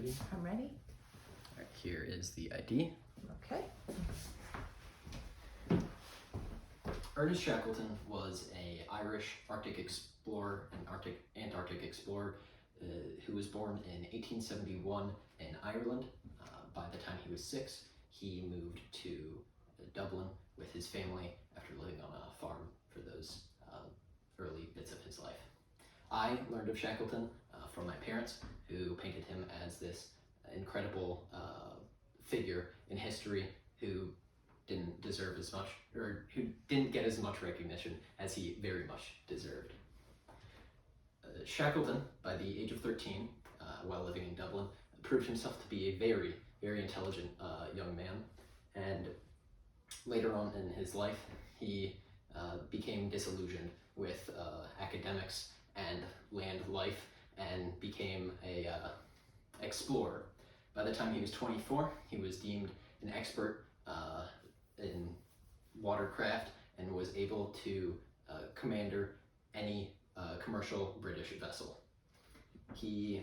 Ready? I'm ready. All right, here is the ID. Okay. Ernest Shackleton was an Irish Arctic explorer and Antarctic explorer who was born in 1871 in Ireland. By the time he was 6, he moved to Dublin with his family after living on a farm for those early bits of his life. I learned of Shackleton from my parents, who painted him as this incredible figure in history who didn't deserve as much, or who didn't get as much recognition as he very much deserved. Shackleton, by the age of 13, while living in Dublin, proved himself to be a very, very intelligent young man, and later on in his life, he became disillusioned with academics and land life and became a explorer. By the time he was 24, he was deemed an expert in watercraft and was able to commander any commercial British vessel. He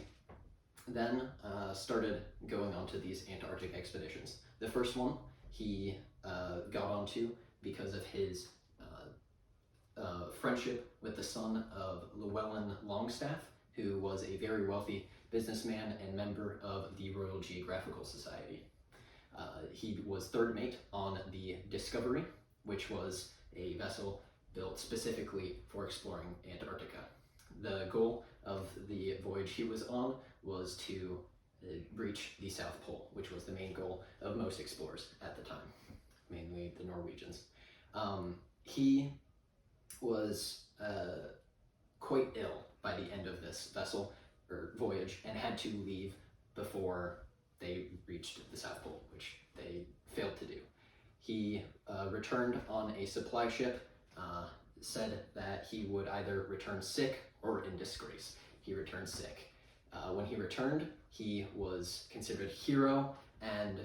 then started going on to these Antarctic expeditions. The first one he got onto because of his friendship with the son of Llewellyn Longstaff, who was a very wealthy businessman and member of the Royal Geographical Society. He was third mate on the Discovery, which was a vessel built specifically for exploring Antarctica. The goal of the voyage he was on was to reach the South Pole, which was the main goal of most explorers at the time, mainly the Norwegians. He was quite ill by the end of this vessel or voyage and had to leave before they reached the South Pole, which they failed to do. He returned on a supply ship, said that he would either return sick or in disgrace. He returned sick. When he returned, he was considered a hero and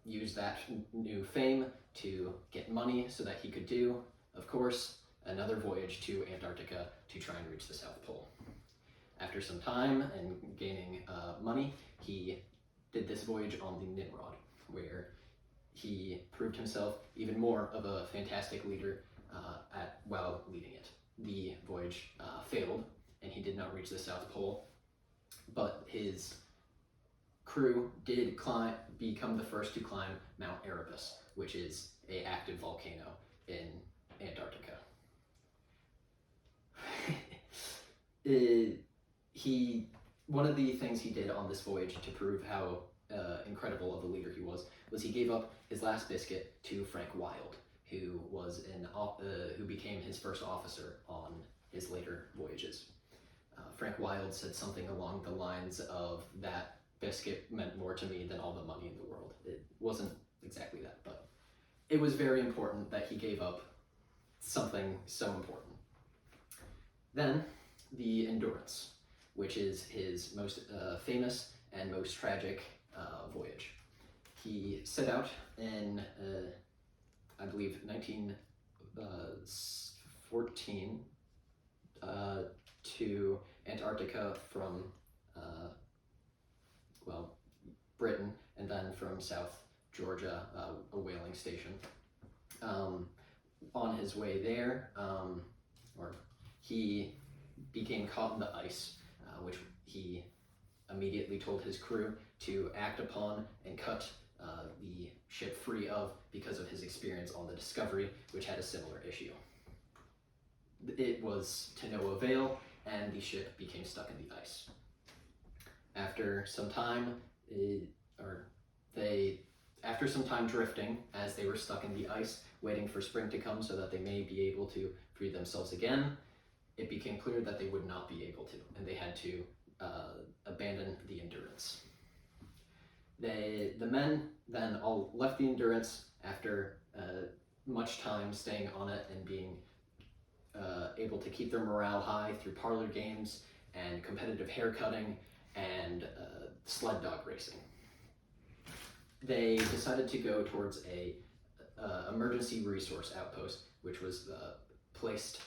used that new fame to get money so that he could do, of course, another voyage to Antarctica to try and reach the South Pole. After some time and gaining money, he did this voyage on the Nimrod, where he proved himself even more of a fantastic leader while leading it. The voyage failed, and he did not reach the South Pole, but his crew did become the first to climb Mount Erebus, which is an active volcano in Antarctica. One of the things he did on this voyage to prove how incredible of a leader he was he gave up his last biscuit to Frank Wild, who became his first officer on his later voyages. Frank Wild said something along the lines of, "That biscuit meant more to me than all the money in the world." It wasn't exactly that, but it was very important that he gave up something so important. Then, the Endurance, which is his most famous and most tragic voyage. He set out in, I believe, 1914 to Antarctica from, Britain, and then from South Georgia, a whaling station. On his way there, he became caught in the ice, which he immediately told his crew to act upon and cut the ship free of, because of his experience on the Discovery, which had a similar issue. It was to no avail, and the ship became stuck in the ice. After some time, drifting, as they were stuck in the ice, waiting for spring to come so that they may be able to free themselves again, it became clear that they would not be able to, and they had to abandon the Endurance. The men then all left the Endurance after much time staying on it and being able to keep their morale high through parlor games and competitive haircutting and sled dog racing. They decided to go towards a emergency resource outpost, which was placed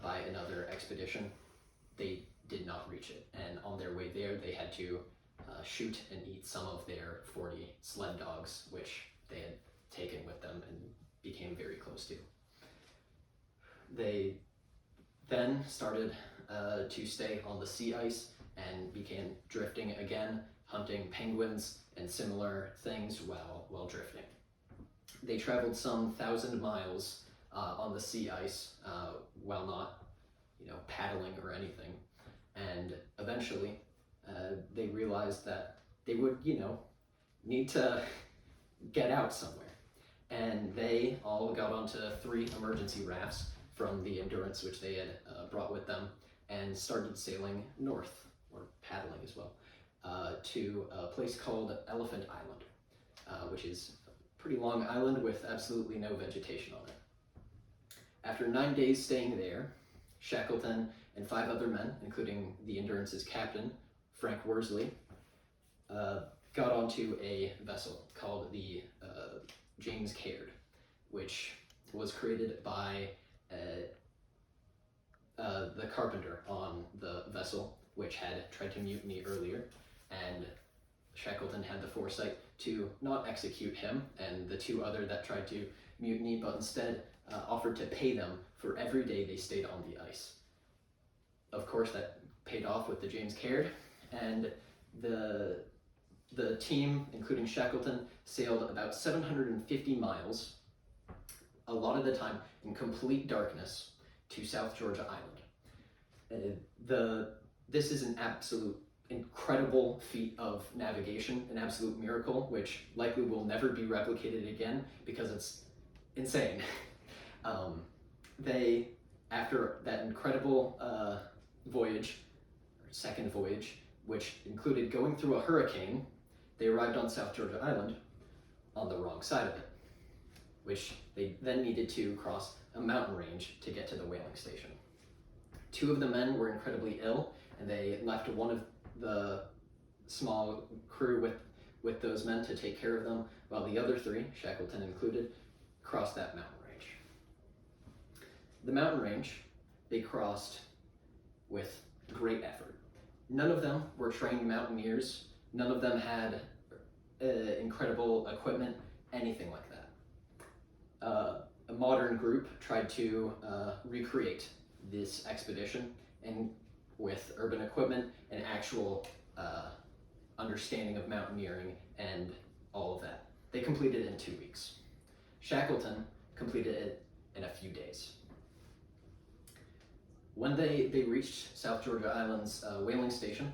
by another expedition. They did not reach it, and on their way there, they had to shoot and eat some of their 40 sled dogs, which they had taken with them and became very close to. They then started to stay on the sea ice and began drifting again, hunting penguins and similar things while drifting. They traveled some 1,000 miles on the sea ice while not, paddling or anything. And eventually, they realized that they would, need to get out somewhere. And they all got onto 3 emergency rafts from the Endurance, which they had brought with them, and started sailing north, or paddling as well, to a place called Elephant Island, which is a pretty long island with absolutely no vegetation on it. After 9 days staying there, Shackleton and 5 other men, including the Endurance's captain, Frank Worsley, got onto a vessel called the James Caird, which was created by the carpenter on the vessel, which had tried to mutiny earlier, and Shackleton had the foresight to not execute him and the 2 other that tried to mutiny, but instead offered to pay them for every day they stayed on the ice. Of course, that paid off with the James Caird, and the team, including Shackleton, sailed about 750 miles, a lot of the time in complete darkness, to South Georgia Island. This is an absolute incredible feat of navigation, an absolute miracle, which likely will never be replicated again because it's insane. They, after that incredible voyage, or second voyage, which included going through a hurricane, they arrived on South Georgia Island on the wrong side of it, which they then needed to cross a mountain range to get to the whaling station. 2 of the men were incredibly ill, and they left one of the small crew with those men to take care of them, while the other 3, Shackleton included, crossed that mountain range. The mountain range they crossed with great effort. None of them were trained mountaineers. None of them had incredible equipment, anything like that. A modern group tried to recreate this expedition, and with urban equipment and actual understanding of mountaineering and all of that. They completed it in 2 weeks. Shackleton completed it in a few days. When they reached South Georgia Island's whaling station,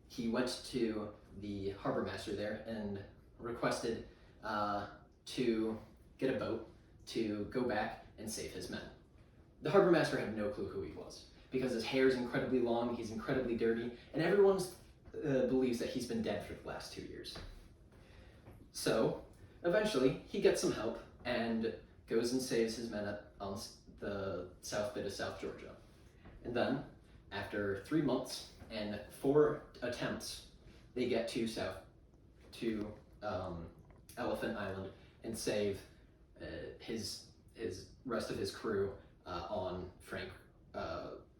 he went to the harbor master there and requested to get a boat to go back and save his men. The harbor master had no clue who he was, because his hair is incredibly long, he's incredibly dirty, and everyone believes that he's been dead for the last 2 years. So, eventually, he gets some help and goes and saves his men on the south bit of South Georgia. And then, after 3 months and 4 attempts, they get to Elephant Island and save his rest of his crew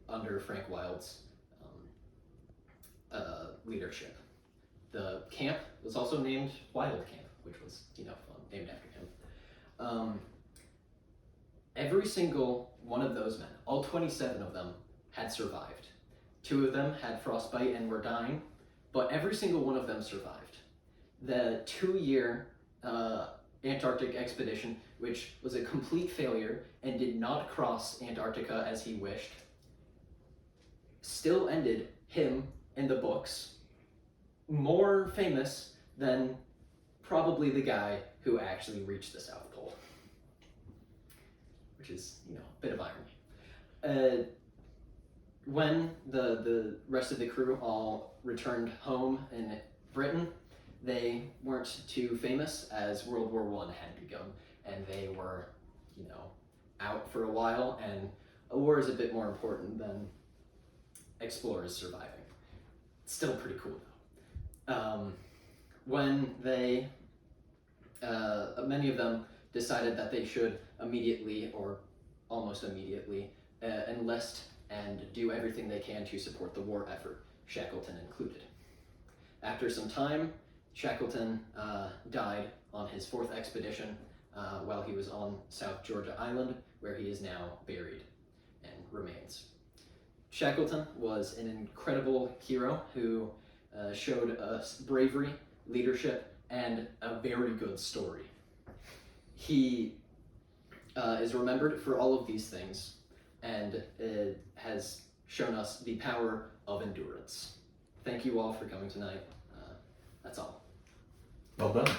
under Frank Wild's leadership. The camp was also named Wild Camp, which was fun, named after him. Every single one of those men, all 27 of them, had survived. 2 of them had frostbite and were dying, but every single one of them survived. The 2-year Antarctic expedition, which was a complete failure and did not cross Antarctica as he wished, still ended him in the books more famous than probably the guy who actually reached the South Pole, which is, a bit of irony. When the rest of the crew all returned home in Britain, they weren't too famous, as World War I had begun, and they were, out for a while, and a war is a bit more important than explorers surviving. It's still pretty cool, though. When they, many of them decided that they should immediately, or almost immediately, enlist and do everything they can to support the war effort, Shackleton included. After some time, Shackleton died on his 4th expedition while he was on South Georgia Island, where he is now buried and remains. Shackleton was an incredible hero who showed us bravery, leadership, and a very good story. He is remembered for all of these things and has shown us the power of endurance. Thank you all for coming tonight. That's all. Well done.